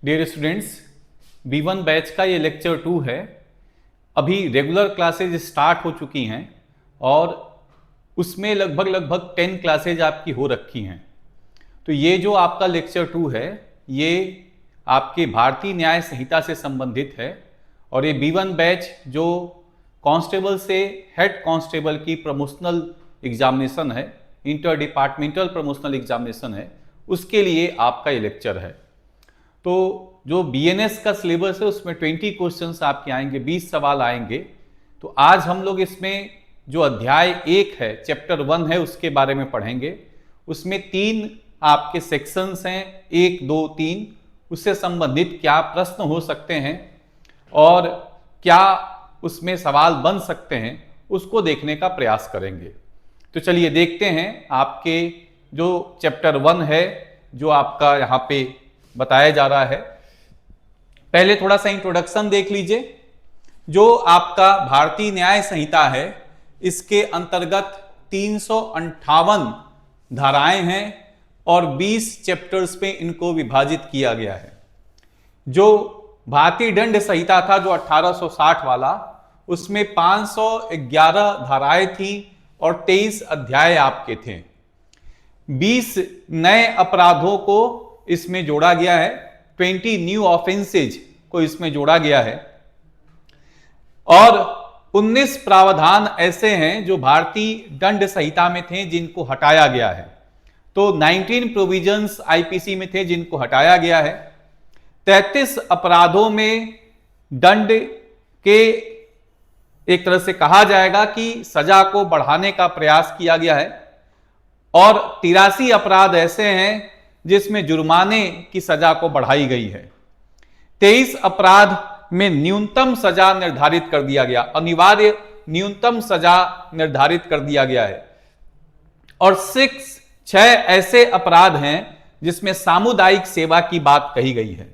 Dear students, B1 batch का ये lecture 2 है। अभी रेगुलर क्लासेज स्टार्ट हो चुकी हैं और उसमें लगभग 10 क्लासेज आपकी हो रखी हैं। तो ये जो आपका लेक्चर 2 है ये आपके भारतीय न्याय संहिता से संबंधित है और ये B1 बैच जो कांस्टेबल से हेड कांस्टेबल की प्रमोशनल एग्जामिनेशन है, इंटर डिपार्टमेंटल प्रमोशनल एग्जामिनेशन है, उसके लिए आपका ये लेक्चर है। तो जो BNS का सिलेबस है उसमें 20 क्वेश्चंस आपके आएंगे, 20 सवाल आएंगे। तो आज हम लोग इसमें जो अध्याय 1 है, चैप्टर 1 है, उसके बारे में पढ़ेंगे। उसमें 3 आपके सेक्शंस हैं, 1, 2, 3। उससे संबंधित क्या प्रश्न हो सकते हैं और क्या उसमें सवाल बन सकते हैं, उसको देखने का प्रयास करेंगे। तो चलिए देखते हैं आपके जो चैप्टर 1 है जो आपका यहाँ पे बताया जा रहा है। पहले थोड़ा सा इंट्रोडक्शन देख लीजिए। जो आपका भारतीय न्याय संहिता है इसके अंतर्गत 358 धाराएं हैं और 20 चैप्टर्स पे इनको विभाजित किया गया है। जो भारतीय दंड संहिता था जो 1860 वाला, उसमें 511 धाराएं थी और 23 अध्याय आपके थे। 20 नए अपराधों को इसमें जोड़ा गया है, 20 न्यू ऑफेंसेज को इसमें जोड़ा गया है और 19 प्रावधान ऐसे हैं जो भारतीय दंड संहिता में थे जिनको हटाया गया है। तो 19 प्रोविजंस आईपीसी में थे जिनको हटाया गया है। 33 अपराधों में दंड के एक तरह से कहा जाएगा कि सजा को बढ़ाने का प्रयास किया गया है और 83 अपराध ऐसे हैं जिसमें जुर्माने की सजा को बढ़ाई गई है। 23 अपराध में न्यूनतम सजा निर्धारित कर दिया गया, अनिवार्य न्यूनतम सजा निर्धारित कर दिया गया है। और 6 ऐसे अपराध हैं जिसमें सामुदायिक सेवा की बात कही गई है।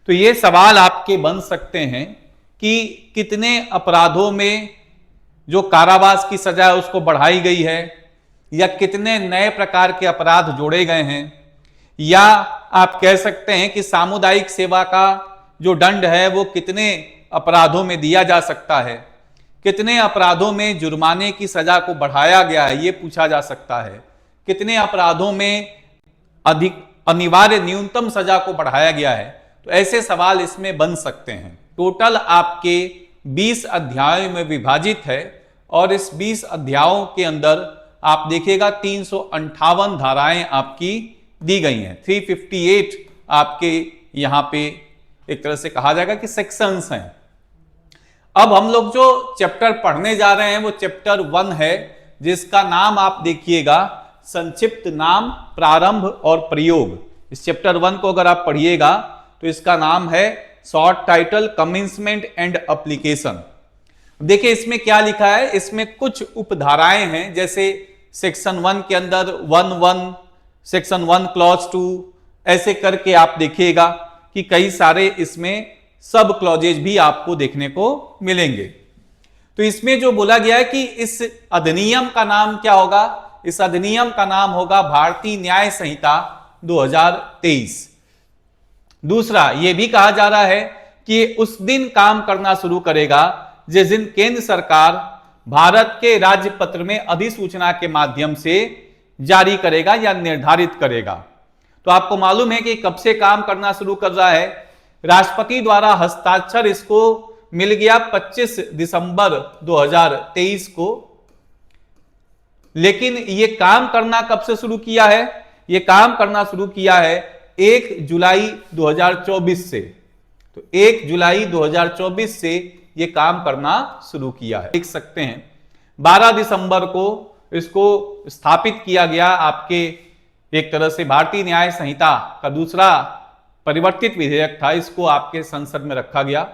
तो ये सवाल आपके बन सकते हैं कि कितने अपराधों में जो कारावास की सजा है उसको बढ़ाई गई है, या कितने नए प्रकार के अपराध जोड़े गए हैं, या आप कह सकते हैं कि सामुदायिक सेवा का जो दंड है वो कितने अपराधों में दिया जा सकता है, कितने अपराधों में जुर्माने की सजा को बढ़ाया गया है ये पूछा जा सकता है, कितने अपराधों में अधिक अनिवार्य न्यूनतम सजा को बढ़ाया गया है। तो ऐसे सवाल इसमें बन सकते हैं। टोटल आपके 20 अध्यायों में विभाजित है और इस 20 अध्यायों के अंदर आप देखिएगा 358 धाराएं आपकी दी गई हैं। 358 आपके यहां पे एक तरह से कहा जाएगा कि सेक्शंस हैं। अब हम लोग जो चैप्टर पढ़ने जा रहे हैं वो चैप्टर 1 है जिसका नाम आप देखिएगा, संक्षिप्त नाम प्रारंभ और प्रयोग। इस चैप्टर 1 को अगर आप पढ़िएगा तो इसका नाम है short title commencement and application. देखिए इसमें क्या लिखा है, इसमें कुछ उपधाराएं हैं, जैसे सेक्शन 1 के अंदर 1(1), सेक्शन 1 क्लॉज 2, ऐसे करके आप देखिएगा कि कई सारे इसमें सब क्लॉजेज भी आपको देखने को मिलेंगे। तो इसमें जो बोला गया है कि इस अधिनियम का नाम क्या होगा, इस अधिनियम का नाम होगा भारतीय न्याय संहिता 2023। दूसरा ये भी कहा जा रहा है कि उस दिन काम करना शुरू करेगा जिस दिन केंद्र सरकार भारत के राज्य पत्र में अधिसूचना के माध्यम से जारी करेगा या निर्धारित करेगा। तो आपको मालूम है कि कब से काम करना शुरू कर रहा है, राष्ट्रपति द्वारा हस्ताक्षर इसको मिल गया 25 दिसंबर 2023 को, लेकिन ये काम करना कब से शुरू किया है, ये काम करना शुरू किया है 1 जुलाई 2024 से। तो 1 जुलाई 2024 से ये काम करना शुरू किया है। देख सकते हैं 12 दिसंबर को इसको स्थापित किया गया। आपके एक तरह से भारतीय न्याय संहिता का दूसरा परिवर्तित विधेयक था, इसको आपके संसद में रखा गया।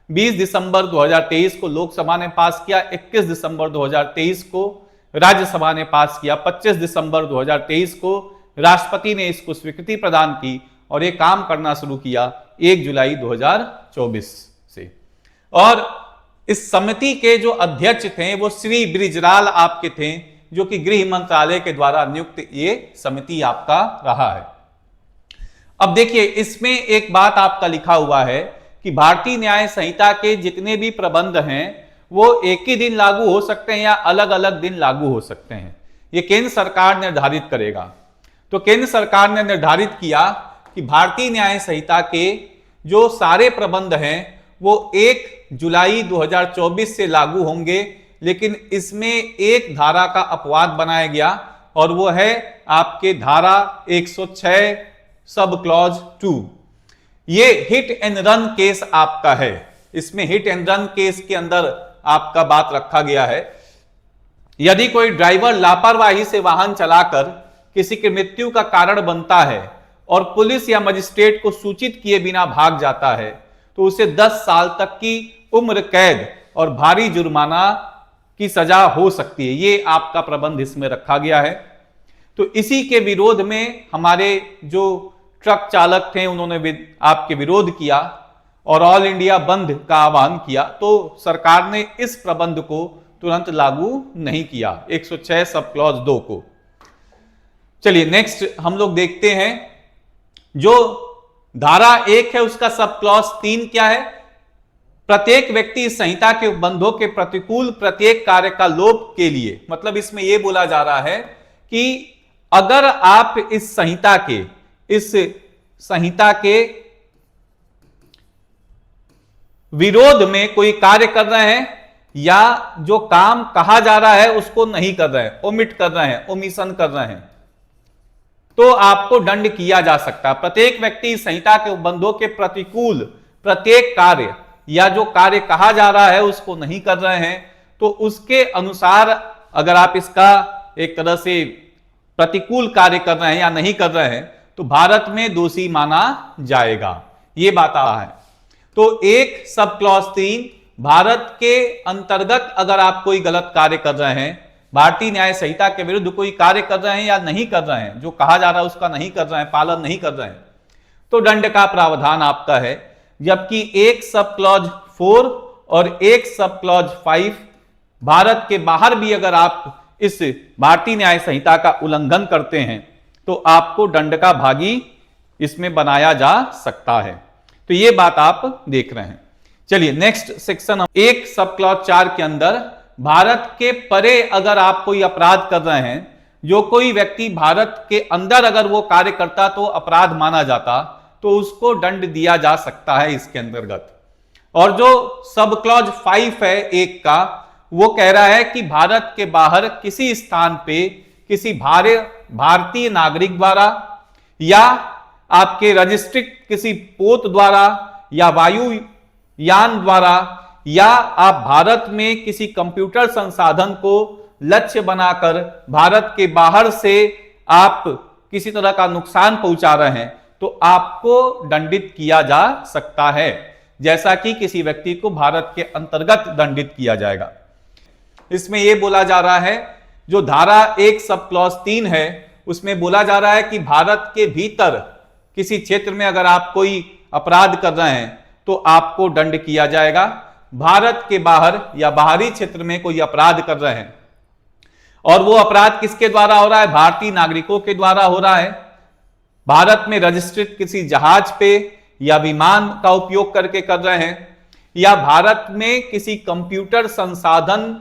20 दिसंबर 2023 को लोकसभा ने पास किया, 21 दिसंबर 2023 को राज्यसभा ने पास किया, 25 दिसंबर 2023 को राष्ट्रपति ने इसको स्वीकृति प्रदान की और ये काम करना शुरू किया 1 जुलाई 2024 से। और इस समिति के जो अध्यक्ष थे वो श्री बृजलाल आपके थे, जो कि गृह मंत्रालय के द्वारा नियुक्त ये समिति आपका रहा है। अब देखिए इसमें एक बात आपका लिखा हुआ है कि भारतीय न्याय संहिता के जितने भी प्रबंध हैं वो एक ही दिन लागू हो सकते हैं या अलग अलग दिन लागू हो सकते हैं, ये केंद्र सरकार निर्धारित करेगा। तो केंद्र सरकार ने निर्धारित किया कि भारतीय न्याय संहिता के जो सारे प्रबंध हैं वो 1 जुलाई 2024 से लागू होंगे, लेकिन इसमें एक धारा का अपवाद बनाया गया और वो है आपके धारा 106 सब क्लॉज 2। ये हिट एंड रन केस आपका है। इसमें हिट एंड रन केस के अंदर आपका बात रखा गया है, यदि कोई ड्राइवर लापरवाही से वाहन चलाकर किसी की मृत्यु का कारण बनता है और पुलिस या मजिस्ट्रेट को सूचित किए बिना भाग जाता है तो उसे 10 साल तक की उम्र कैद और भारी जुर्माना की सजा हो सकती है। ये आपका प्रबंध इसमें रखा गया है। तो इसी के विरोध में हमारे जो ट्रक चालक थे उन्होंने आपके विरोध किया और ऑल इंडिया बंद का आह्वान किया, तो सरकार ने इस प्रबंध को तुरंत लागू नहीं किया 106 सब क्लॉज 2 को। चलिए नेक्स्ट हम लोग देखते हैं, जो धारा 1 है उसका सब क्लॉज 3 क्या है? प्रत्येक व्यक्ति इस संहिता के उपबंधों के प्रतिकूल प्रत्येक कार्य का लोप के लिए, मतलब इसमें यह बोला जा रहा है कि अगर आप इस संहिता के विरोध में कोई कार्य कर रहे हैं या जो काम कहा जा रहा है उसको नहीं कर रहे हैं, ओमिट कर रहे हैं, ओमिशन कर रहे हैं, तो आपको दंड किया जा सकता है। प्रत्येक व्यक्ति संहिता के उपबंधों के प्रतिकूल प्रत्येक कार्य या जो कार्य कहा जा रहा है उसको नहीं कर रहे हैं, तो उसके अनुसार अगर आप इसका एक तरह से प्रतिकूल कार्य कर रहे हैं या नहीं कर रहे हैं तो भारत में दोषी माना जाएगा। ये बात आ रहा है। तो 1 सब क्लॉज 3 भारत के अंतर्गत अगर आप कोई गलत कार्य कर रहे हैं, भारतीय न्याय संहिता के विरुद्ध कोई कार्य कर रहे हैं या नहीं कर रहे हैं, जो कहा जा रहा है उसका नहीं कर रहे हैं, पालन नहीं कर रहे हैं, तो दंड का प्रावधान आपका है। जबकि 1 सब क्लॉज 4 और 1 सब क्लॉज 5 भारत के बाहर भी अगर आप इस भारतीय न्याय संहिता का उल्लंघन करते हैं तो आपको दंड का भागी इसमें बनाया जा सकता है। तो ये बात आप देख रहे हैं। चलिए नेक्स्ट सेक्शन, 1 सब क्लॉज 4 के अंदर भारत के परे अगर आप कोई अपराध कर रहे हैं, जो कोई व्यक्ति भारत के अंदर अगर वो कार्य करता तो अपराध माना जाता, तो उसको दंड दिया जा सकता है इसके अंतर्गत। और जो सब क्लॉज 5 है 1 का, वो कह रहा है कि भारत के बाहर किसी स्थान पे किसी भारतीय नागरिक द्वारा या आपके रजिस्ट्रिड किसी पोत द्वारा या वायुयान द्वारा या आप भारत में किसी कंप्यूटर संसाधन को लक्ष्य बनाकर भारत के बाहर से आप किसी तरह का नुकसान पहुंचा रहे हैं तो आपको दंडित किया जा सकता है, जैसा कि किसी व्यक्ति को भारत के अंतर्गत दंडित किया जाएगा। इसमें यह बोला जा रहा है, जो धारा 1 सब क्लॉज 3 है उसमें बोला जा रहा है कि भारत के भीतर किसी क्षेत्र में अगर आप कोई अपराध कर रहे हैं तो आपको दंड किया जाएगा। भारत के बाहर या बाहरी क्षेत्र में कोई अपराध कर रहे हैं और वो अपराध किसके द्वारा हो रहा है? भारतीय नागरिकों के द्वारा हो रहा है। भारत में रजिस्ट्रेड किसी जहाज पे या विमान का उपयोग करके कर रहे हैं, या भारत में किसी कंप्यूटर संसाधन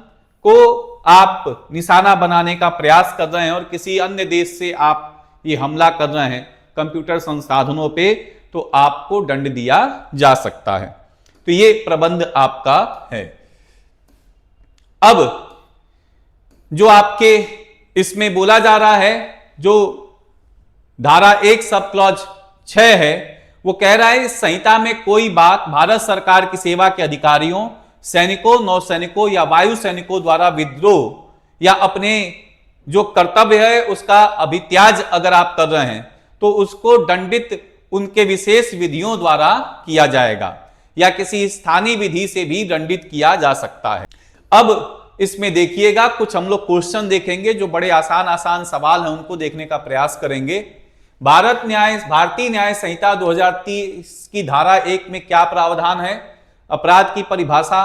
को आप निशाना बनाने का प्रयास कर रहे हैं और किसी अन्य देश से आप ये हमला कर रहे हैं कंप्यूटर संसाधनों पे, तो आपको दंड दिया जा सकता है। तो ये प्रबंध आपका है। अब जो आपके इसमें बोला जा रहा है, जो धारा 1 सब क्लॉज 6 है, वो कह रहा है इस संहिता में कोई बात भारत सरकार की सेवा के अधिकारियों, सैनिकों, नौसैनिकों या वायु सैनिकों द्वारा विद्रोह या अपने जो कर्तव्य है उसका अभित्याज अगर आप कर रहे हैं तो उसको दंडित उनके विशेष विधियों द्वारा किया जाएगा या किसी स्थानीय विधि से भी दंडित किया जा सकता है। अब इसमें देखिएगा कुछ हम लोग क्वेश्चन देखेंगे जो बड़े आसान आसान सवाल हैं, उनको देखने का प्रयास करेंगे। भारतीय न्याय संहिता 2030 की धारा 1 में क्या प्रावधान है? अपराध की परिभाषा,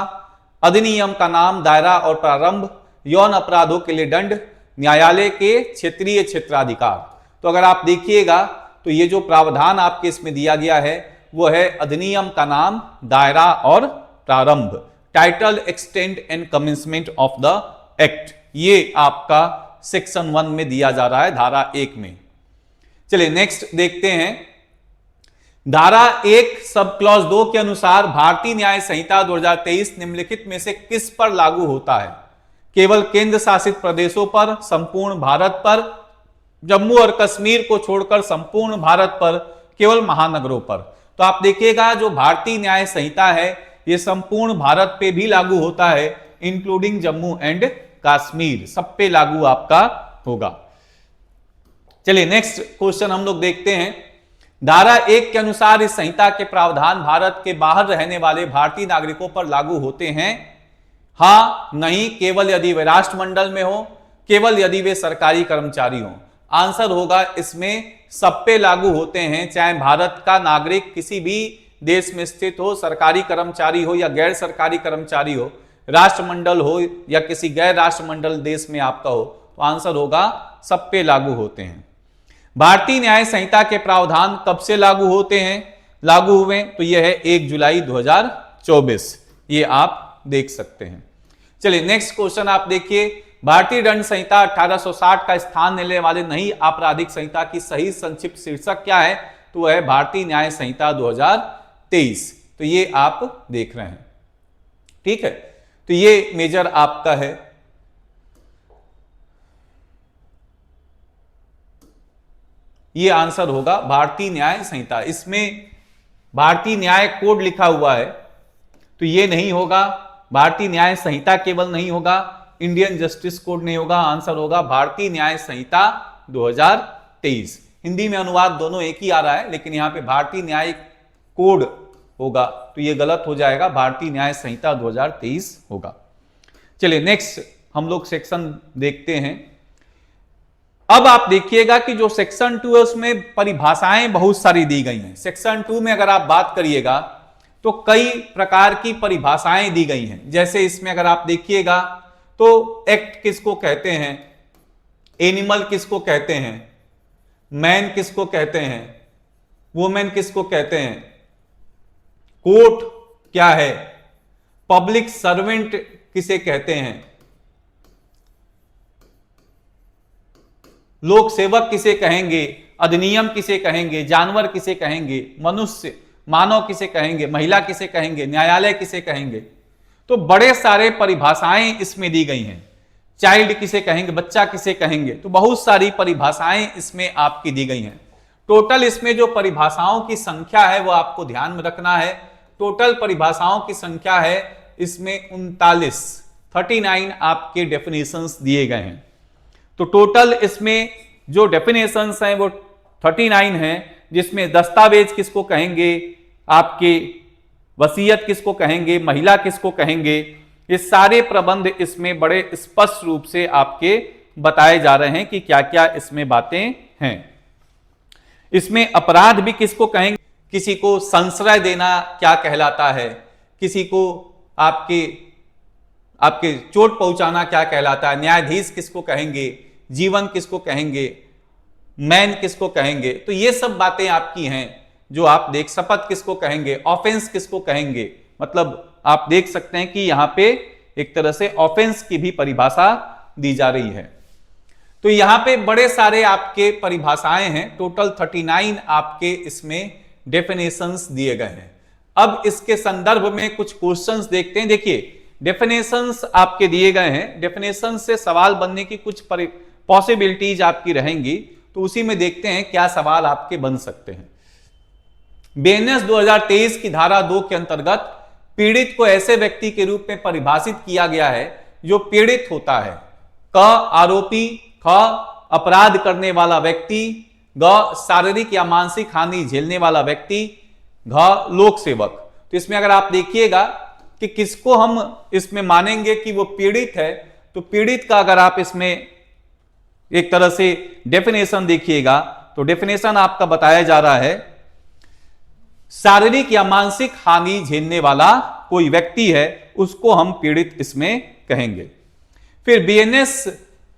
अधिनियम का नाम, दायरा और प्रारंभ, यौन अपराधों के लिए दंड, न्यायालय के क्षेत्रीय क्षेत्राधिकार। तो अगर आप देखिएगा तो ये जो प्रावधान आपके इसमें दिया गया है वो है अधिनियम का नाम दायरा और प्रारंभ, title, extent and commencement of the act. ये आपका सेक्शन 1 में दिया जा रहा है, धारा 1 में। चलिए नेक्स्ट देखते हैं। धारा 1 सब क्लॉज 2 के अनुसार भारतीय न्याय संहिता 2023 निम्नलिखित में से किस पर लागू होता है? केवल केंद्र शासित प्रदेशों पर, संपूर्ण भारत पर, जम्मू और कश्मीर को छोड़कर संपूर्ण भारत पर, केवल महानगरों पर। तो आप देखिएगा जो भारतीय न्याय संहिता है ये संपूर्ण भारत पे भी लागू होता है, इंक्लूडिंग जम्मू एंड कश्मीर, सब पे लागू आपका होगा। चलिए नेक्स्ट क्वेश्चन हम लोग देखते हैं। धारा 1 के अनुसार इस संहिता के प्रावधान भारत के बाहर रहने वाले भारतीय नागरिकों पर लागू होते हैं? हाँ, नहीं, केवल यदि वे राष्ट्रमंडल में हो, केवल यदि वे सरकारी कर्मचारी हो। आंसर होगा इसमें सब पे लागू होते हैं, चाहे भारत का नागरिक किसी भी देश में स्थित हो, सरकारी कर्मचारी हो या गैर सरकारी कर्मचारी हो, राष्ट्रमंडल हो या किसी गैर राष्ट्रमंडल देश में आपका हो, तो आंसर होगा सब पे लागू होते हैं। भारतीय न्याय संहिता के प्रावधान कब से लागू होते हैं, लागू हुए? तो यह है 1 जुलाई 2024, ये आप देख सकते हैं। चलिए नेक्स्ट क्वेश्चन आप देखिए। भारतीय दंड संहिता 1860 का स्थान लेने वाले नई आपराधिक संहिता की सही संक्षिप्त शीर्षक क्या है? तो वह है भारतीय न्याय संहिता 2023। तो ये आप देख रहे हैं, ठीक है। तो ये मेजर आपका है। ये आंसर होगा भारतीय न्याय संहिता। इसमें भारतीय न्याय कोड लिखा हुआ है तो ये नहीं होगा, भारतीय न्याय संहिता केवल नहीं होगा, इंडियन जस्टिस कोड नहीं होगा। आंसर होगा भारतीय न्याय संहिता 2023। हिंदी में अनुवाद दोनों एक ही आ रहा है, लेकिन यहां पे भारतीय न्याय कोड होगा तो ये गलत हो जाएगा, भारतीय न्याय संहिता 2023 होगा। चलिए नेक्स्ट हम लोग सेक्शन देखते हैं। अब आप देखिएगा कि जो सेक्शन 2 है उसमें परिभाषाएं बहुत सारी दी गई हैं। सेक्शन 2 में अगर आप बात करिएगा तो कई प्रकार की परिभाषाएं दी गई हैं। जैसे इसमें अगर आप देखिएगा तो एक्ट किसको कहते हैं, एनिमल किसको कहते हैं, मैन किसको कहते हैं, वुमेन किसको कहते हैं, कोर्ट क्या है, पब्लिक सर्वेंट किसे कहते हैं, लोक सेवक किसे कहेंगे, अधिनियम किसे कहेंगे, जानवर किसे कहेंगे, मनुष्य मानव किसे कहेंगे, महिला किसे कहेंगे, न्यायालय किसे कहेंगे। तो बड़े सारे परिभाषाएं इसमें दी गई हैं। चाइल्ड किसे कहेंगे, बच्चा किसे कहेंगे, तो बहुत सारी परिभाषाएं इसमें आपकी दी गई हैं। टोटल इसमें जो परिभाषाओं की संख्या है वो आपको ध्यान में रखना है। टोटल परिभाषाओं की संख्या है इसमें 39 आपके डेफिनेशंस दिए गए हैं। तो टोटल इसमें जो डेफिनेशंस हैं वो 39 हैं, जिसमें दस्तावेज किसको कहेंगे, आपके वसीयत किसको कहेंगे, महिला किसको कहेंगे, ये सारे प्रबंध इसमें बड़े स्पष्ट रूप से आपके बताए जा रहे हैं कि क्या क्या इसमें बातें हैं। इसमें अपराध भी किसको कहेंगे, किसी को संश्रय देना क्या कहलाता है, किसी को आपके चोट पहुंचाना क्या कहलाता है, न्यायाधीश किसको कहेंगे, जीवन किसको कहेंगे, मैन किसको कहेंगे। तो ये सब बातें आपकी हैं जो आप देख, शपथ किसको कहेंगे, ऑफेंस किसको कहेंगे। मतलब आप देख सकते हैं कि यहां पे एक तरह से ऑफेंस की भी परिभाषा दी जा रही है। तो यहां पे बड़े सारे आपके परिभाषाएं हैं। टोटल 39 आपके इसमें डेफिनेशंस दिए गए हैं। अब इसके संदर्भ में कुछ क्वेश्चंस देखते हैं। देखिए डेफिनेशंस आपके दिए गए हैं, डेफिनेशंस से सवाल बनने की कुछ पॉसिबिलिटीज आपकी रहेंगी, तो उसी में देखते हैं क्या सवाल आपके बन सकते हैं। बीएनएस 2023 की धारा 2 के अंतर्गत पीड़ित को ऐसे व्यक्ति के रूप में परिभाषित किया गया है जो पीड़ित होता है। क आरोपी, ख अपराध करने वाला व्यक्ति, ग शारीरिक या मानसिक हानि झेलने वाला व्यक्ति, घ लोक सेवक। तो इसमें अगर आप देखिएगा कि किसको हम इसमें मानेंगे कि वो पीड़ित है, तो पीड़ित का अगर आप इसमें एक तरह से डेफिनेशन देखिएगा तो डेफिनेशन आपका बताया जा रहा है शारीरिक या मानसिक हानि झेलने वाला कोई व्यक्ति है उसको हम पीड़ित इसमें कहेंगे। फिर बीएनएस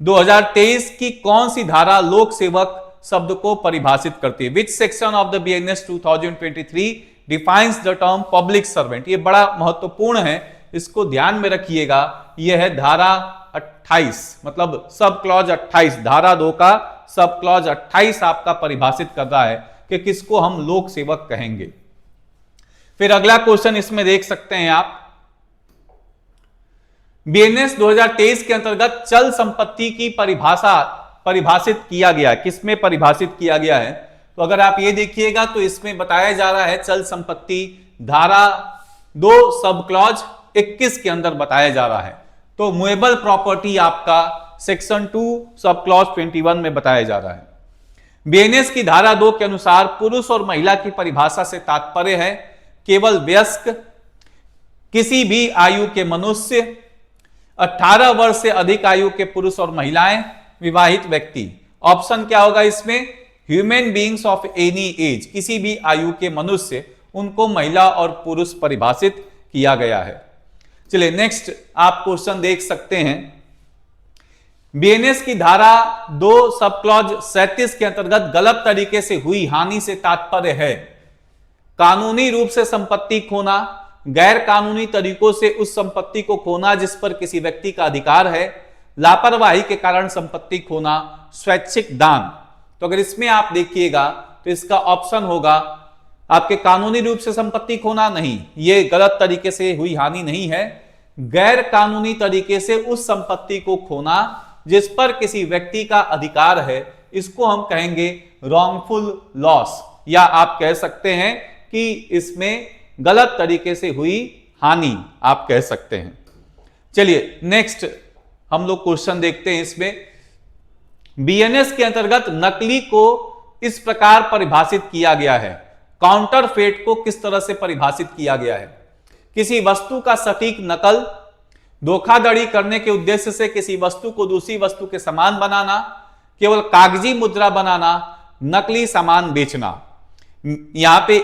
2023 की कौन सी धारा लोक सेवक शब्द को परिभाषित करती है। Which section of the BNS 2023 defines the term public servant. ये बड़ा महत्वपूर्ण है, इसको ध्यान में रखिएगा। यह है धारा 28, मतलब सब क्लॉज 28, धारा 2 का सब क्लॉज 28 आपका परिभाषित कर रहा है कि किसको हम लोक सेवक कहेंगे। फिर अगला क्वेश्चन इसमें देख सकते हैं आप, BNS 2023 के अंतर्गत चल संपत्ति की परिभाषित किया गया, किसमें परिभाषित किया गया है? तो अगर आप ये देखिएगा तो इसमें बताया जा रहा है चल संपत्ति धारा 2 सब क्लॉज 21 के अंदर बताया जा रहा है। तो मूवेबल प्रॉपर्टी आपका सेक्शन 2 सब क्लॉज 21 में बताया जा रहा है। BNS की धारा 2 के अनुसार पुरुष और महिला की परिभाषा से तात्पर्य है केवल वयस्क, किसी भी आयु के मनुष्य, 18 वर्ष से अधिक आयु के पुरुष और महिलाएं, विवाहित व्यक्ति। ऑप्शन क्या होगा इसमें? Human beings of any as, किसी भी आयु के मनुष्य, उनको महिला और पुरुष परिभाषित किया गया है। चलिए नेक्स्ट आप क्वेश्चन देख सकते हैं। BNS की धारा 2 सब क्लॉज 37 के अंतर्गत गलत तरीके से हुई हानि से तात्पर्य है कानूनी रूप से संपत्ति खोना, गैर कानूनी तरीकों से उस संपत्ति को खोना जिस पर किसी व्यक्ति का अधिकार है, लापरवाही के कारण संपत्ति खोना, स्वैच्छिक दान। तो अगर इसमें आप देखिएगा तो इसका ऑप्शन होगा आपके कानूनी रूप से संपत्ति खोना नहीं, ये गलत तरीके से हुई हानि नहीं है। गैर कानूनी तरीके से उस संपत्ति को खोना जिस पर किसी व्यक्ति का अधिकार है, इसको हम कहेंगे रॉन्गफुल लॉस, या आप कह सकते हैं कि इसमें गलत तरीके से हुई हानि आप कह सकते हैं। चलिए नेक्स्ट हम लोग क्वेश्चन देखते हैं। इसमें BNS के अंतर्गत नकली को इस प्रकार परिभाषित किया गया है, काउंटरफेट को किस तरह से परिभाषित किया गया है? किसी वस्तु का सटीक नकल, धोखाधड़ी करने के उद्देश्य से किसी वस्तु को दूसरी वस्तु के समान बनाना, केवल कागजी मुद्रा बनाना, नकली सामान बेचना। यहां पे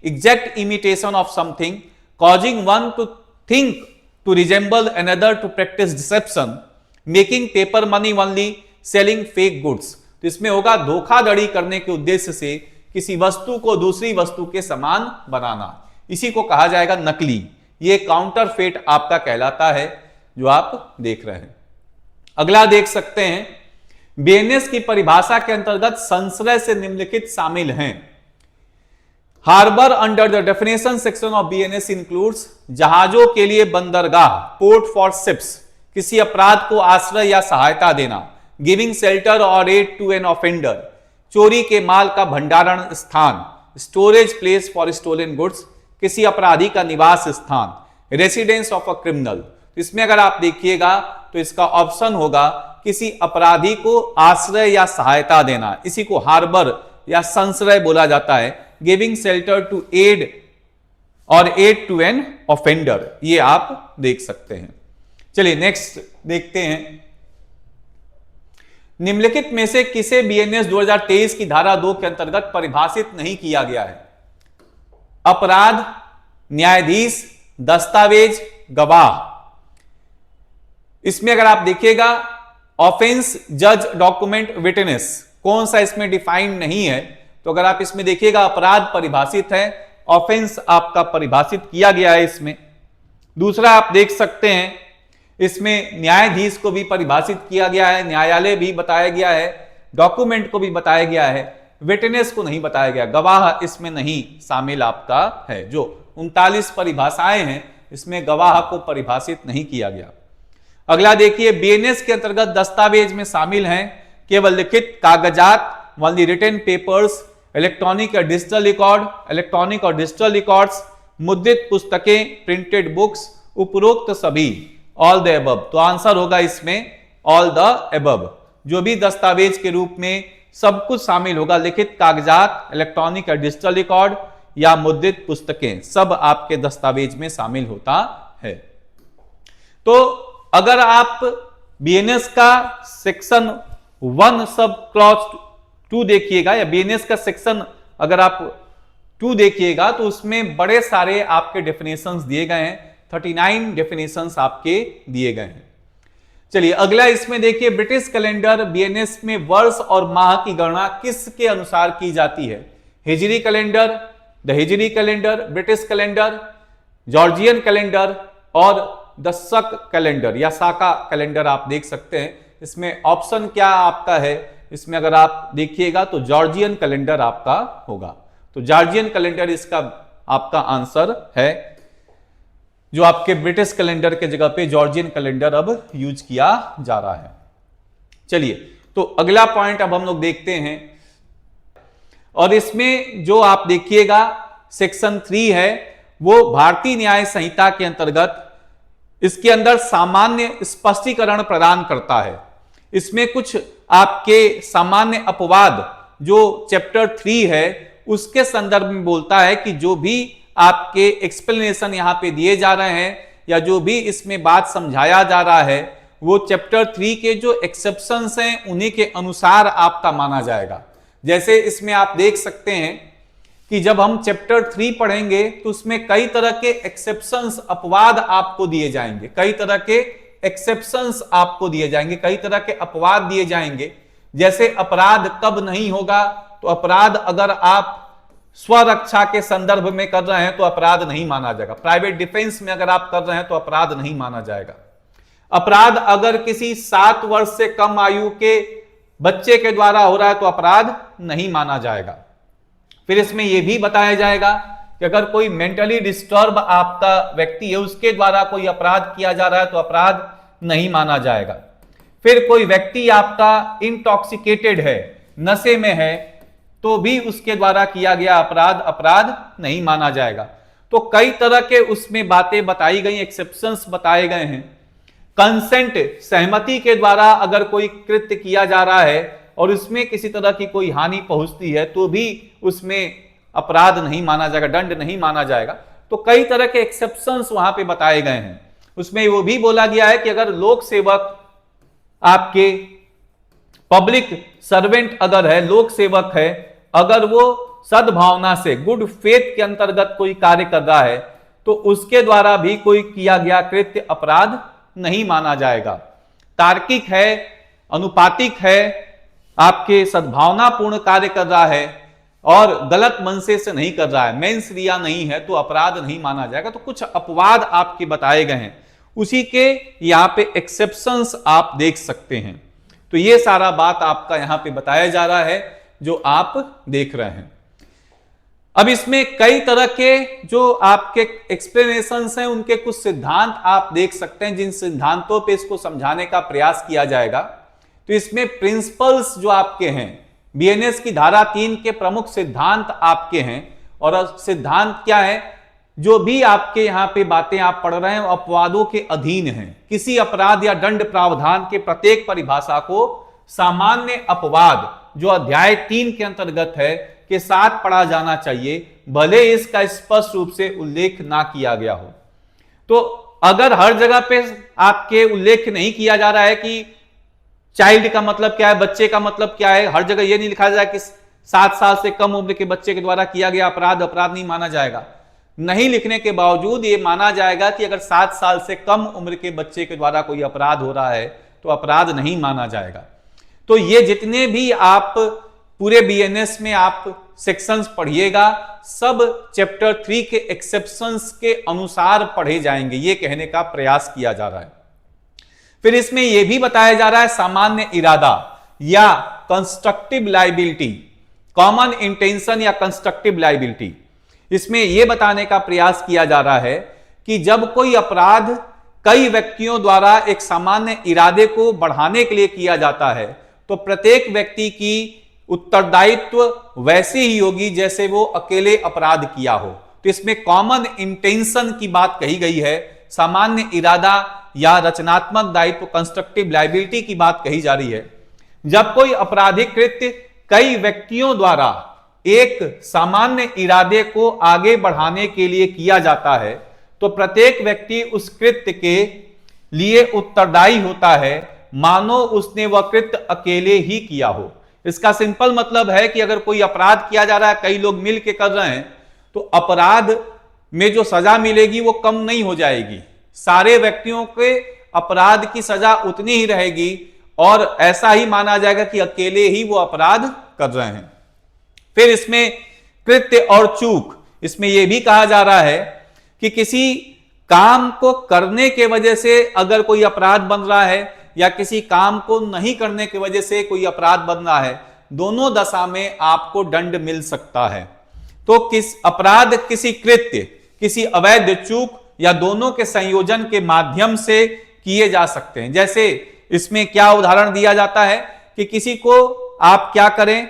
exact imitation of something, causing one to think to resemble another, to practice deception, making paper money only, selling fake goods. तो इसमें होगा धोखाधड़ी करने के उद्देश्य से किसी वस्तु को दूसरी वस्तु के समान बनाना, इसी को कहा जाएगा नकली। ये काउंटरफेट आपका कहलाता है जो आप देख रहे हैं। अगला देख सकते हैं, BNS की परिभाषा के अंतर्गत संश्रय से निम्नलिखित शामिल हैं। Harbour under the definition section of BNS includes जहाजों के लिए बंदरगाह, पोर्ट फॉर शिप्स, किसी अपराध को आश्रय या सहायता देना, गिविंग शेल्टर और एड टू एन ऑफेंडर, चोरी के माल का भंडारण स्थान, storage place for stolen goods, किसी अपराधी का निवास स्थान, रेसिडेंस ऑफ अ क्रिमिनल। इसमें अगर आप देखिएगा तो इसका ऑप्शन होगा किसी अपराधी को आश्रय या सहायता देना, इसी को हार्बर या संश्रय बोला जाता है। गिविंग शेल्टर टू एड और एड टू एन ऑफेंडर, ये आप देख सकते हैं। चलिए नेक्स्ट देखते हैं, निम्नलिखित में से किसे BNS 2023 की धारा 2 के अंतर्गत परिभाषित नहीं किया गया है? अपराध, न्यायाधीश, दस्तावेज, गवाह। इसमें अगर आप देखिएगा ऑफेंस, जज, डॉक्यूमेंट, विटनेस, कौन सा इसमें डिफाइंड नहीं है। तो अगर आप इसमें देखिएगा अपराध परिभाषित है, ऑफेंस आपका परिभाषित किया गया है इसमें। दूसरा आप देख सकते हैं इसमें न्यायाधीश को भी परिभाषित किया गया है, न्यायालय भी बताया गया है, डॉक्यूमेंट को भी बताया गया है, विटनेस को नहीं बताया गया, गवाह इसमें नहीं शामिल आपका है। जो 39 परिभाषाएं हैं इसमें गवाह को परिभाषित नहीं किया गया। अगला देखिए, BNS के अंतर्गत दस्तावेज में शामिल हैं केवल लिखित कागजात, ओनली रिटन पेपर्स, इलेक्ट्रॉनिक या डिजिटल रिकॉर्ड, इलेक्ट्रॉनिक और डिजिटल रिकॉर्ड्स, मुद्रित पुस्तकें, प्रिंटेड बुक्स, उपरोक्त सभी, ऑल द अबव। तो आंसर होगा इसमें ऑल द अबव। जो भी दस्तावेज के रूप में सब कुछ शामिल होगा, लिखित कागजात, इलेक्ट्रॉनिक या डिजिटल रिकॉर्ड या मुद्रित पुस्तकें, सब आपके दस्तावेज में शामिल होता है। तो अगर आप BNS का सेक्शन 1 सब क्लॉज 2 देखिएगा या BNS का सेक्शन अगर आप 2 देखिएगा तो उसमें बड़े सारे आपके डेफिनेशंस दिए गए हैं, 39 डेफिनेशंस आपके दिए गए हैं। चलिए अगला इसमें देखिए, ब्रिटिश कैलेंडर बीएनएस में वर्ष और माह की गणना किसके अनुसार की जाती है? Hijri calendar, the Hijri calendar, British calendar, Georgian calendar और द शक कैलेंडर या साका कैलेंडर आप देख सकते हैं। इसमें ऑप्शन क्या आपका है? इसमें अगर आप देखिएगा तो जॉर्जियन कैलेंडर आपका होगा। तो जॉर्जियन कैलेंडर इसका आपका आंसर है, जो आपके ब्रिटिश कैलेंडर के जगह पे जॉर्जियन कैलेंडर अब यूज किया जा रहा है। चलिए तो अगला पॉइंट अब हम लोग देखते हैं, और इसमें जो आप देखिएगा सेक्शन 3 है वो भारतीय न्याय संहिता के अंतर्गत इसके अंदर सामान्य स्पष्टीकरण प्रदान करता है। इसमें कुछ आपके सामान्य अपवाद जो चैप्टर 3 है उसके संदर्भ में बोलता है कि जो भी आपके एक्सप्लेनेशन यहां पे दिए जा रहे हैं या जो भी इसमें बात समझाया जा रहा है वो चैप्टर 3 के जो एक्सेप्शंस हैं उन्हीं के अनुसार आपका माना जाएगा। जैसे इसमें आप देख सकते हैं कि जब हम चैप्टर 3 पढ़ेंगे तो उसमें कई तरह के एक्सेप्शंस अपवाद आपको दिए जाएंगे, कई तरह के एक्सेप्शंस आपको दिए जाएंगे, कई तरह के अपवाद दिए जाएंगे। जैसे अपराध कब नहीं होगा, तो अपराध अगर आप स्वरक्षा के संदर्भ में कर रहे हैं तो अपराध नहीं माना जाएगा। प्राइवेट डिफेंस में अगर आप कर रहे हैं तो अपराध नहीं माना जाएगा। अपराध अगर किसी 7 वर्ष से कम आयु के बच्चे के द्वारा हो रहा है तो अपराध नहीं माना जाएगा। फिर इसमें यह भी बताया जाएगा कि अगर कोई मेंटली डिस्टर्ब आपका व्यक्ति है उसके द्वारा कोई अपराध किया जा रहा है तो अपराध नहीं माना जाएगा। फिर कोई व्यक्ति आपका इंटॉक्सिकेटेड है, नशे में है, तो भी उसके द्वारा किया गया अपराध नहीं माना जाएगा। तो कई तरह के उसमें बातें बताई गई, एक्सेप्शंस बताए गए हैं। कंसेंट, सहमति के द्वारा अगर कोई कृत्य किया जा रहा है और उसमें किसी तरह की कोई हानि पहुंचती है तो भी उसमें अपराध नहीं माना जाएगा, दंड नहीं माना जाएगा। तो कई तरह के एक्सेप्शंस वहां पे बताए गए हैं। उसमें वो भी बोला गया है कि अगर लोक सेवक आपके पब्लिक सर्वेंट अगर है, लोक सेवक है, अगर वो सद्भावना से गुड फेथ के अंतर्गत कोई कार्य कर रहा है तो उसके द्वारा भी कोई किया गया कृत्य अपराध नहीं माना जाएगा। तार्किक है, अनुपातिक है, आपके सद्भावनापूर्ण कार्य कर रहा है और गलत मनसे से नहीं कर रहा है, मेंस रिया नहीं है, तो अपराध नहीं माना जाएगा। तो कुछ अपवाद आपके बताए गए हैं, उसी के यहां पे एक्सेप्शंस आप देख सकते हैं। तो ये सारा बात आपका यहां पे बताया जा रहा है जो आप देख रहे हैं। अब इसमें कई तरह के जो आपके एक्सप्लेनेशंस हैं उनके कुछ सिद्धांत आप देख सकते हैं, जिन सिद्धांतों पे इसको समझाने का प्रयास किया जाएगा। तो इसमें प्रिंसिपल्स जो आपके हैं, बीएनएस की धारा 3 के प्रमुख सिद्धांत आपके हैं। और सिद्धांत क्या है? जो भी आपके यहां पे बातें आप पढ़ रहे हैं अपवादों के अधीन हैं। किसी अपराध या दंड प्रावधान के प्रत्येक परिभाषा को सामान्य अपवाद जो अध्याय 3 के अंतर्गत है के साथ पढ़ा जाना चाहिए, भले इसका स्पष्ट रूप से उल्लेख ना किया गया हो। तो अगर हर जगह पे आपके उल्लेख नहीं किया जा रहा है कि चाइल्ड का मतलब क्या है, बच्चे का मतलब क्या है, हर जगह यह नहीं लिखा जाए कि 7 साल से कम उम्र के बच्चे के द्वारा किया गया अपराध नहीं माना जाएगा। नहीं लिखने के बावजूद यह माना जाएगा कि अगर 7 साल से कम उम्र के बच्चे के द्वारा कोई अपराध हो रहा है तो अपराध नहीं माना जाएगा। तो ये जितने भी आप पूरे बीएनएस में आप सेक्शंस पढ़िएगा, सब चैप्टर 3 के एक्सेप्शंस के अनुसार पढ़े जाएंगे, ये कहने का प्रयास किया जा रहा है। फिर इसमें यह भी बताया जा रहा है सामान्य इरादा या कंस्ट्रक्टिव लायबिलिटी, कॉमन इंटेंशन या कंस्ट्रक्टिव लायबिलिटी। इसमें यह बताने का प्रयास किया जा रहा है कि जब कोई अपराध कई व्यक्तियों द्वारा एक सामान्य इरादे को बढ़ाने के लिए किया जाता है तो प्रत्येक व्यक्ति की उत्तरदायित्व वैसे ही होगी जैसे वो अकेले अपराध किया हो। तो इसमें कॉमन इंटेंशन की बात कही गई है, सामान्य इरादा या रचनात्मक दायित्व कंस्ट्रक्टिव लायबिलिटी की बात कही जा रही है। जब कोई आपराधिक कृत्य कई व्यक्तियों द्वारा एक सामान्य इरादे को आगे बढ़ाने के लिए किया जाता है तो प्रत्येक व्यक्ति उस कृत्य के लिए उत्तरदायी होता है मानो उसने वह कृत्य अकेले ही किया हो। इसका सिंपल मतलब है कि अगर कोई अपराध किया जा रहा है, कई लोग मिलकर कर रहे हैं, तो अपराध में जो सजा मिलेगी वो कम नहीं हो जाएगी। सारे व्यक्तियों के अपराध की सजा उतनी ही रहेगी और ऐसा ही माना जाएगा कि अकेले ही वो अपराध कर रहे हैं। फिर इसमें कृत्य और चूक, इसमें यह भी कहा जा रहा है कि किसी काम को करने के वजह से अगर कोई अपराध बन रहा है या किसी काम को नहीं करने की वजह से कोई अपराध बन रहा है, दोनों दशा में आपको दंड मिल सकता है। तो किस अपराध किसी कृत्य, किसी अवैध चूक या दोनों के संयोजन के माध्यम से किए जा सकते हैं। जैसे इसमें क्या उदाहरण दिया जाता है कि किसी को आप क्या करें,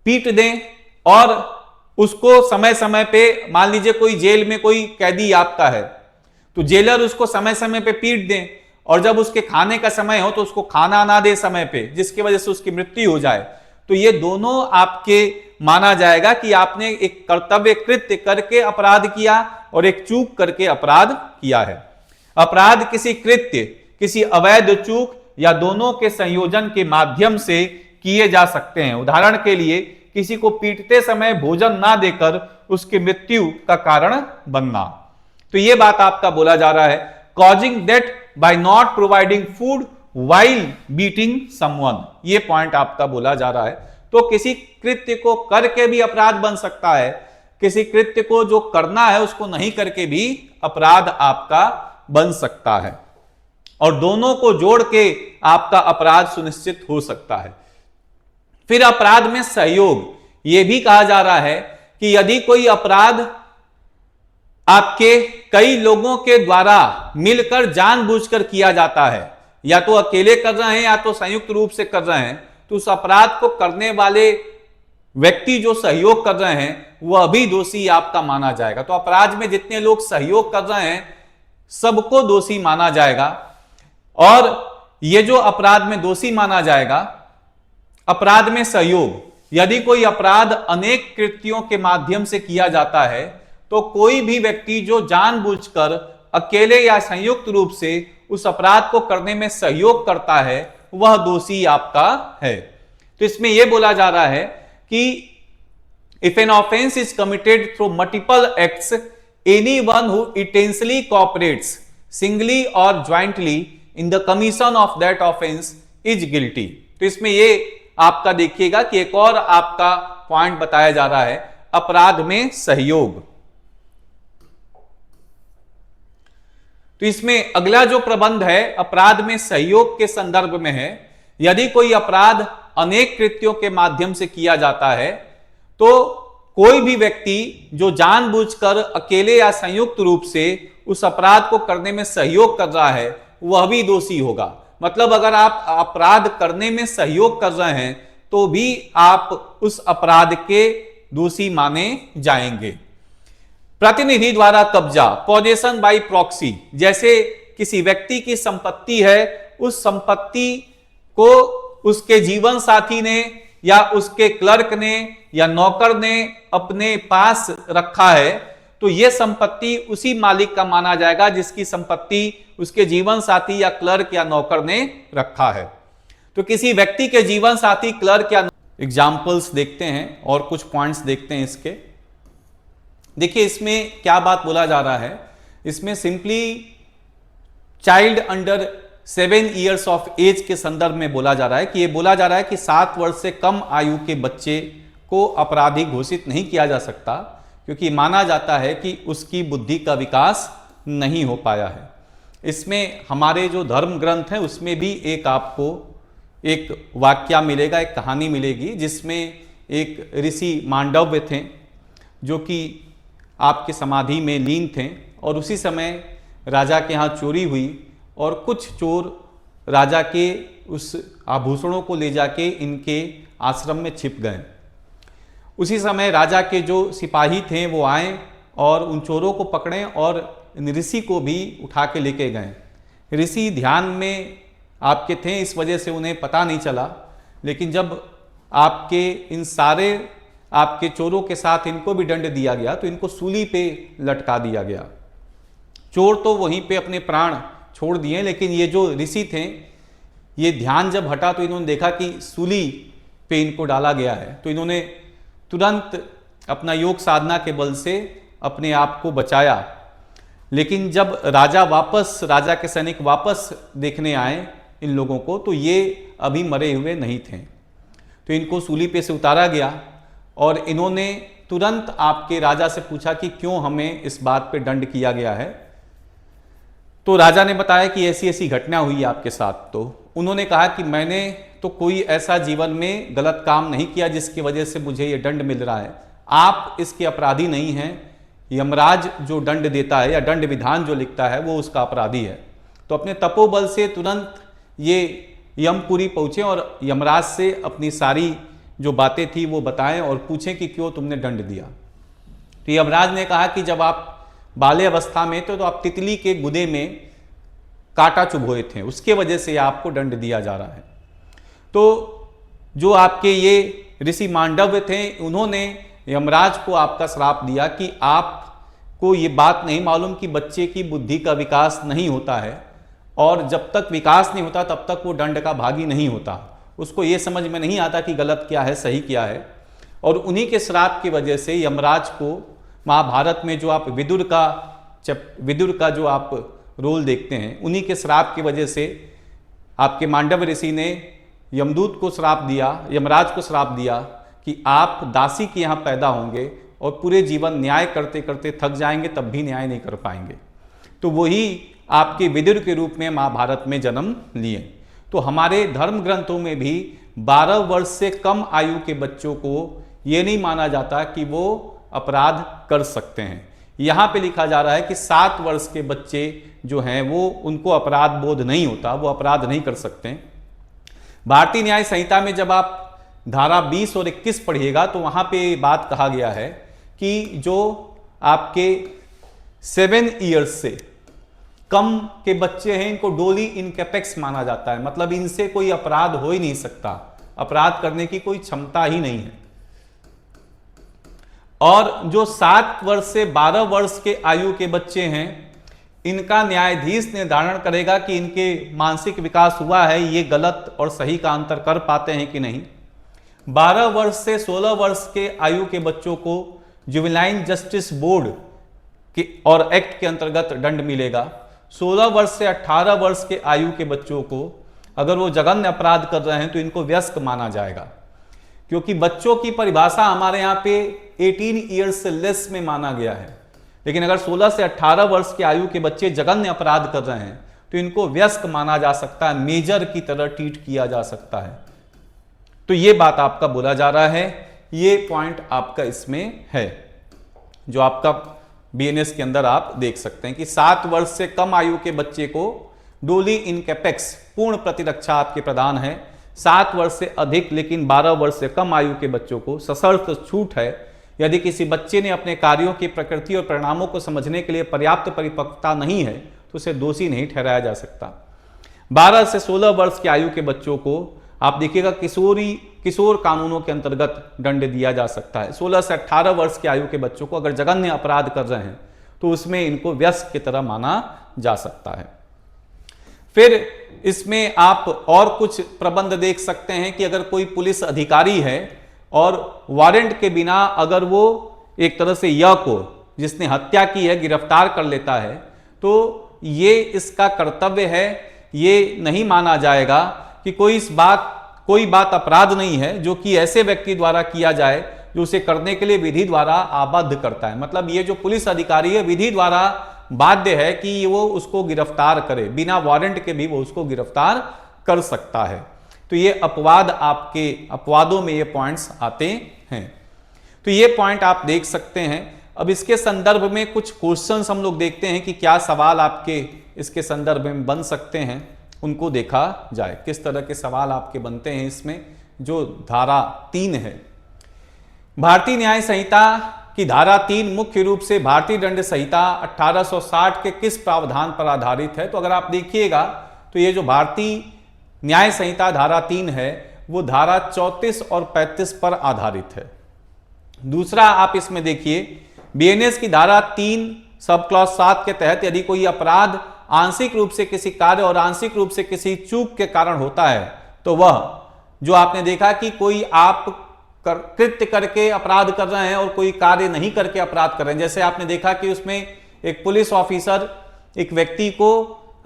पीट दें और उसको समय समय पे, मान लीजिए कोई जेल में कोई कैदी आपका है तो जेलर उसको समय समय पे पीट दें और जब उसके खाने का समय हो तो उसको खाना ना दे समय पे, जिसकी वजह से उसकी मृत्यु हो जाए, तो ये दोनों आपके माना जाएगा कि आपने एक कर्तव्य कृत्य करके अपराध किया और एक चूक करके अपराध किया है। अपराध किसी कृत्य, किसी अवैध चूक या दोनों के संयोजन के माध्यम से किए जा सकते हैं। उदाहरण के लिए किसी को पीटते समय भोजन ना देकर उसकी मृत्यु का कारण बनना। तो यह बात आपका बोला जा रहा है, causing death by not providing food while beating someone, ये पॉइंट आपका बोला जा रहा है। तो किसी कृत्य को करके भी अपराध बन सकता है, किसी कृत्य को जो करना है उसको नहीं करके भी अपराध आपका बन सकता है और दोनों को जोड़ के आपका अपराध सुनिश्चित हो सकता है। फिर अपराध में सहयोग, यह भी कहा जा रहा है कि यदि कोई अपराध आपके कई लोगों के द्वारा मिलकर जानबूझकर किया जाता है, या तो अकेले कर रहे हैं या तो संयुक्त रूप से कर रहे हैं, तो उस अपराध को करने वाले व्यक्ति जो सहयोग कर रहे हैं वह भी दोषी आपका माना जाएगा। तो अपराध में जितने लोग सहयोग कर रहे हैं सबको दोषी माना जाएगा। और यह जो अपराध में दोषी माना जाएगा, अपराध में सहयोग, यदि कोई अपराध अनेक कृत्यों के माध्यम से किया जाता है तो कोई भी व्यक्ति जो जानबूझकर अकेले या संयुक्त रूप से उस अपराध को करने में सहयोग करता है वह दोषी आपका है। तो इसमें यह बोला जा रहा है कि if an offence is committed through multiple acts, anyone who intentionally cooperates singly और jointly in the commission of that offence is guilty. तो इसमें यह आपका देखिएगा कि एक और आपका पॉइंट बताया जा रहा है, अपराध में सहयोग। तो इसमें अगला जो प्रबंध है अपराध में सहयोग के संदर्भ में है। यदि कोई अपराध अनेक कृत्यों के माध्यम से किया जाता है तो कोई भी व्यक्ति जो जानबूझकर अकेले या संयुक्त रूप से उस अपराध को करने में सहयोग कर रहा है वह भी दोषी होगा। मतलब अगर आप अपराध करने में सहयोग कर रहे हैं तो भी आप उस अपराध के दोषी माने जाएंगे। प्रतिनिधि द्वारा कब्जा, पोजेशन बाय प्रॉक्सी, जैसे किसी व्यक्ति की संपत्ति है, उस संपत्ति को उसके जीवन साथी ने या उसके क्लर्क ने या नौकर ने अपने पास रखा है, तो यह संपत्ति उसी मालिक का माना जाएगा जिसकी संपत्ति उसके जीवन साथी या क्लर्क या नौकर ने रखा है। तो किसी व्यक्ति के जीवन साथी, क्लर्क या एग्जाम्पल्स देखते हैं और कुछ पॉइंट्स देखते हैं इसके। देखिए इसमें क्या बात बोला जा रहा है, इसमें simply child under 7 years of age के संदर्भ में बोला जा रहा है कि यह बोला जा रहा है कि 7 वर्ष से कम आयु के बच्चे को अपराधी घोषित नहीं किया जा सकता, क्योंकि माना जाता है कि उसकी बुद्धि का विकास नहीं हो पाया है। इसमें हमारे जो धर्म ग्रंथ हैं उसमें भी एक आपको एक वाक्या मिलेगा, एक कहानी मिलेगी, जिसमें एक ऋषि मांडव्य थे जो कि आपके समाधि में लीन थे और उसी समय राजा के यहाँ चोरी हुई और कुछ चोर राजा के उस आभूषणों को ले जाके इनके आश्रम में छिप गए। उसी समय राजा के जो सिपाही थे वो आए और उन चोरों को पकड़े और ऋषि को भी उठा के लेके गए। ऋषि ध्यान में आपके थे, इस वजह से उन्हें पता नहीं चला, लेकिन जब आपके इन सारे आपके चोरों के साथ इनको भी दंड दिया गया तो इनको सूली पे लटका दिया गया। चोर तो वहीं पे अपने प्राण छोड़ दिए, लेकिन ये जो ऋषि थे ये ध्यान जब हटा तो इन्होंने देखा कि सूली पे इनको डाला गया है, तो इन्होंने तुरंत अपना योग साधना के बल से अपने आप को बचाया। लेकिन जब राजा के सैनिक वापस देखने आए इन लोगों को, तो ये अभी मरे हुए नहीं थे। तो इनको सूली पे से उतारा गया और इन्होंने तुरंत आपके राजा से पूछा कि क्यों हमें इस बात पे दंड किया गया है। तो राजा ने बताया कि ऐसी ऐसी घटना हुई आपके साथ। तो उन्होंने कहा कि मैंने तो कोई ऐसा जीवन में गलत काम नहीं किया जिसकी वजह से मुझे ये दंड मिल रहा है, आप इसके अपराधी नहीं हैं, यमराज जो दंड देता है या दंड विधान जो लिखता है वो उसका अपराधी है। तो अपने तपोबल से तुरंत ये यमपुरी पहुंचे और यमराज से अपनी सारी जो बातें थी वो बताएं और पूछें कि क्यों तुमने दंड दिया। तो यमराज ने कहा कि जब आप बाल्य अवस्था में थे तो आप तितली के गुदे में कांटा चुभोए थे, उसके वजह से आपको दंड दिया जा रहा है। तो जो आपके ये ऋषि मांडव्य थे, उन्होंने यमराज को आपका श्राप दिया कि आपको ये बात नहीं मालूम कि बच्चे की बुद्धि का विकास नहीं होता है और जब तक विकास नहीं होता तब तक वो दंड का भागी नहीं होता, उसको ये समझ में नहीं आता कि गलत क्या है सही क्या है। और उन्हीं के श्राप की वजह से यमराज को महाभारत में जो आप विदुर का जो आप रोल देखते हैं, उन्हीं के श्राप की वजह से आपके मांडव ऋषि ने यमदूत को श्राप दिया, यमराज को श्राप दिया कि आप दासी के यहाँ पैदा होंगे और पूरे जीवन न्याय करते करते थक जाएंगे तब भी न्याय नहीं कर पाएंगे। तो वही आपके विदुर के रूप में महाभारत में जन्म लिए। तो हमारे धर्म ग्रंथों में भी 12 वर्ष से कम आयु के बच्चों को ये नहीं माना जाता कि वो अपराध कर सकते हैं। यहाँ पे लिखा जा रहा है कि 7 वर्ष के बच्चे जो हैं वो उनको अपराध बोध नहीं होता, वो अपराध नहीं कर सकते। भारतीय न्याय संहिता में जब आप धारा 20 और 21 पढ़िएगा तो वहाँ पे बात कहा गया है कि जो आपके 7 ईयर्स से कम के बच्चे हैं इनको डोली इनकैपेक्स माना जाता है, मतलब इनसे कोई अपराध हो ही नहीं सकता, अपराध करने की कोई क्षमता ही नहीं है। और जो 7 वर्ष से 12 वर्ष के आयु के बच्चे हैं इनका न्यायाधीश निर्धारण करेगा कि इनके मानसिक विकास हुआ है, ये गलत और सही का अंतर कर पाते हैं कि नहीं। 12 वर्ष से 16 वर्ष के आयु के बच्चों को जुवेनाइल जस्टिस बोर्ड के और एक्ट के अंतर्गत दंड मिलेगा। 16 वर्ष से 18 वर्ष के आयु के बच्चों को अगर वो जघन्य अपराध कर रहे हैं तो इनको वयस्क माना जाएगा, क्योंकि बच्चों की परिभाषा हमारे यहाँ पे 18 ईयर्स से लेस में माना गया है। लेकिन अगर 16 से 18 वर्ष के आयु के बच्चे जघन्य अपराध कर रहे हैं तो इनको वयस्क माना जा सकता है, मेजर की तरह ट्रीट किया जा सकता है। तो ये बात आपका बोला जा रहा है, ये पॉइंट आपका इसमें है जो आपका बीएनएस के अंदर आप देख सकते हैं कि 7 वर्ष से कम आयु के बच्चे को डोली इनकैपेक्स पूर्ण प्रतिरक्षा आपके प्रदान है। 7 वर्ष से अधिक लेकिन 12 वर्ष से कम आयु के बच्चों को सशर्त छूट है। यदि किसी बच्चे ने अपने कार्यों की प्रकृति और परिणामों को समझने के लिए पर्याप्त परिपक्वता नहीं है तो उसे दोषी नहीं ठहराया जा सकता। 12 से 16 वर्ष की आयु के बच्चों को आप देखिएगा किशोर कानूनों के अंतर्गत दंड दिया जा सकता है। 16 से 18 वर्ष की आयु के बच्चों को अगर जघन्य अपराध कर रहे हैं तो उसमें इनको वयस्क की तरह माना जा सकता है। फिर इसमें आप और कुछ प्रबंध देख सकते हैं कि अगर कोई पुलिस अधिकारी है और वारंट के बिना अगर वो एक तरह से यह को जिसने हत्या की है गिरफ्तार कर लेता है तो ये इसका कर्तव्य है, ये नहीं माना जाएगा कि कोई बात अपराध नहीं है जो कि ऐसे व्यक्ति द्वारा किया जाए जो उसे करने के लिए विधि द्वारा आबद्ध करता है। मतलब ये जो पुलिस अधिकारी है विधि द्वारा बाध्य है कि वो उसको गिरफ्तार करे, बिना वारंट के भी वो उसको गिरफ्तार कर सकता है। तो ये अपवाद आपके अपवादों में ये पॉइंट्स आते हैं। तो ये पॉइंट आप देख सकते हैं। अब इसके संदर्भ में कुछ क्वेश्चंस हम लोग देखते हैं कि क्या सवाल आपके इसके संदर्भ में बन सकते हैं, उनको देखा जाए किस तरह के सवाल आपके बनते हैं इसमें। जो धारा 3 है भारतीय न्याय संहिता की धारा 3 मुख्य रूप से भारतीय दंड संहिता 1860 के किस प्रावधान पर आधारित है। तो अगर आप देखिएगा तो ये जो भारतीय न्याय संहिता धारा 3 है वो धारा 34 और 35 पर आधारित है। दूसरा आप इसमें देखिए बीएनएस की धारा 3 सब क्लॉज 7 के तहत यदि कोई अपराध आंशिक रूप से किसी कार्य और आंशिक रूप से किसी चूक के कारण होता है तो वह जो आपने देखा कि कोई आप कृत्य करके अपराध कर रहे हैं और कोई कार्य नहीं करके अपराध कर रहे हैं। जैसे आपने देखा कि उसमें एक पुलिस ऑफिसर एक व्यक्ति को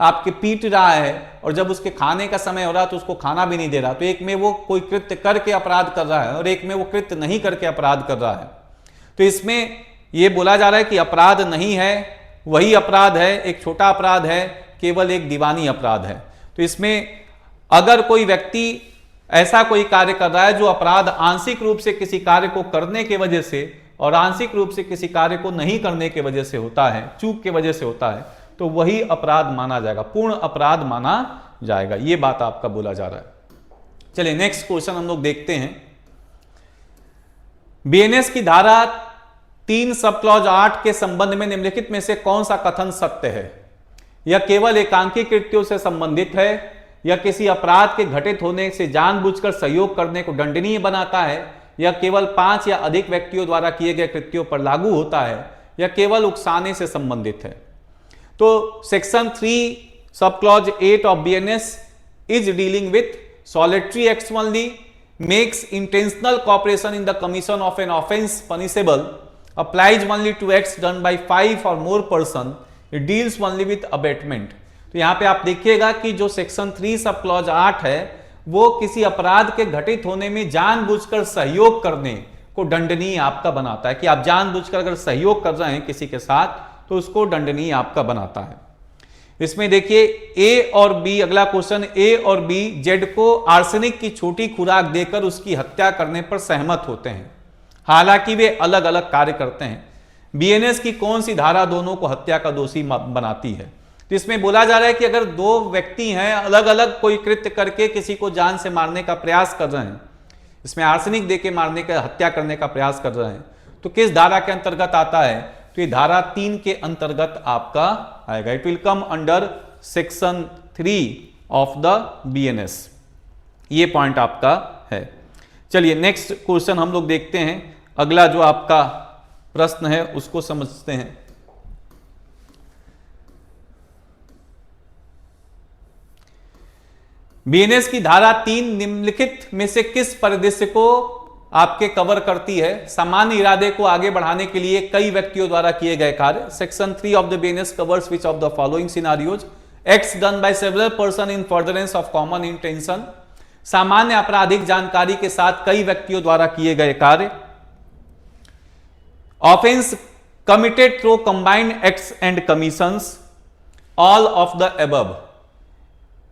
आपके पीट रहा है और जब उसके खाने का समय हो रहा तो उसको खाना भी नहीं दे रहा, तो एक में वो कोई कृत्य करके अपराध कर रहा है और एक में वो कृत्य नहीं करके अपराध कर रहा है। तो इसमें ये बोला जा रहा है कि अपराध नहीं है, वही अपराध है, एक छोटा अपराध है, केवल एक दीवानी अपराध है। तो इसमें अगर कोई व्यक्ति ऐसा कोई कार्य कर रहा है जो अपराध आंशिक रूप से किसी कार्य को करने के वजह से और आंशिक रूप से किसी कार्य को नहीं करने के वजह से होता है, चूक के वजह से होता है, तो वही अपराध माना जाएगा, पूर्ण अपराध माना जाएगा। ये बात आपका बोला जा रहा है। चलिए नेक्स्ट क्वेश्चन हम लोग देखते हैं। बीएनएस की धारा 3 सब क्लॉज 8 के संबंध में निम्नलिखित में से कौन सा कथन सत्य है? यह केवल एकांकी कृत्यों से संबंधित है, यह किसी अपराध के घटित होने से जानबूझकर सहयोग करने को दंडनीय बनाता है, यह केवल 5 या अधिक व्यक्तियों द्वारा किए गए कृत्यों पर लागू होता है, यह केवल उकसाने से संबंधित है। तो section 3 sub clause 8 of BNS is dealing with solitary acts only, makes intentional cooperation in the commission of an offence punishable, applies only to acts done by 5 or more person, it deals only with abatement। तो यहां पे आप देखिएगा कि जो section 3 sub clause 8 है वो किसी अपराध के घटित होने में जानबूझकर सहयोग करने को दंडनीय आपका बनाता है, कि आप जानबूझकर अगर सहयोग कर रहे हैं किसी के साथ तो उसको दंडनीय आपका बनाता है। इसमें देखिए ए और बी, अगला क्वेश्चन, ए और बी जेड को आर्सेनिक की छोटी खुराक देकर उसकी हत्या करने पर सहमत होते हैं, हालांकि वे अलग अलग कार्य करते हैं। बीएनएस की कौन सी धारा दोनों को हत्या का दोषी बनाती है? तो इसमें बोला जा रहा है कि अगर दो व्यक्ति हैं, अलग अलग कोई कृत्य करके किसी को जान से मारने का प्रयास कर रहे हैं, इसमें आर्सेनिक देके मारने का, हत्या करने का प्रयास कर रहे हैं, तो किस धारा के अंतर्गत आता है? तो ये धारा 3 के अंतर्गत आपका आएगा। It will come under section 3 of the BNS. ये पॉइंट आपका है। चलिए नेक्स्ट क्वेश्चन हम लोग देखते हैं। अगला जो आपका प्रश्न है उसको समझते हैं। बीएनएस की धारा 3 निम्नलिखित में से किस परिदृश्य को आपके कवर करती है? सामान्य इरादे को आगे बढ़ाने के लिए कई व्यक्तियों द्वारा किए गए कार्य। Section 3 of the BNS covers which of the following scenarios? Acts done by several person in furtherance of common intention, सामान्य आपराधिक जानकारी के साथ कई व्यक्तियों द्वारा किए गए कार्य, offence committed through combined acts and commissions, all of the above.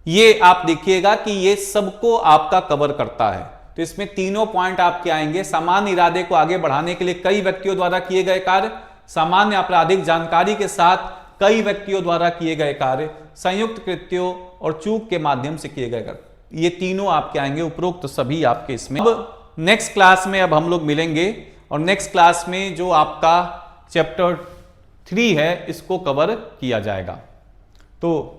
ये आप देखिएगा कि ये सबको आपका कवर करता है। तो इसमें तीनों पॉइंट आपके आएंगे। सामान्य इरादे को आगे बढ़ाने के लिए कई व्यक्तियों द्वारा किए गए कार्य, सामान्य आपराधिक जानकारी के साथ कई व्यक्तियों द्वारा किए गए कार्य, संयुक्त कृत्यों और चूक के माध्यम से किए गए कार्य, ये तीनों आपके आएंगे, उपरोक्त सभी आपके इसमें। अब नेक्स्ट क्लास में अब हम लोग मिलेंगे और नेक्स्ट क्लास में जो आपका चैप्टर 3 है इसको कवर किया जाएगा। तो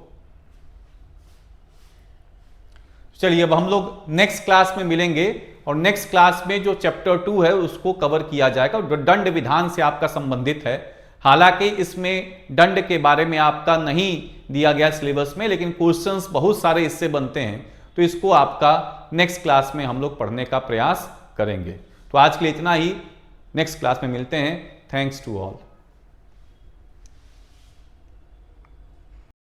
चलिए अब हम लोग नेक्स्ट क्लास में मिलेंगे और नेक्स्ट क्लास में जो चैप्टर 2 है उसको कवर किया जाएगा। दंड विधान से आपका संबंधित है, हालांकि इसमें दंड के बारे में आपका नहीं दिया गया सिलेबस में, लेकिन क्वेश्चंस बहुत सारे इससे बनते हैं, तो इसको आपका नेक्स्ट क्लास में हम लोग पढ़ने का प्रयास करेंगे। तो आज के लिए इतना ही, नेक्स्ट क्लास में मिलते हैं। Thanks to all.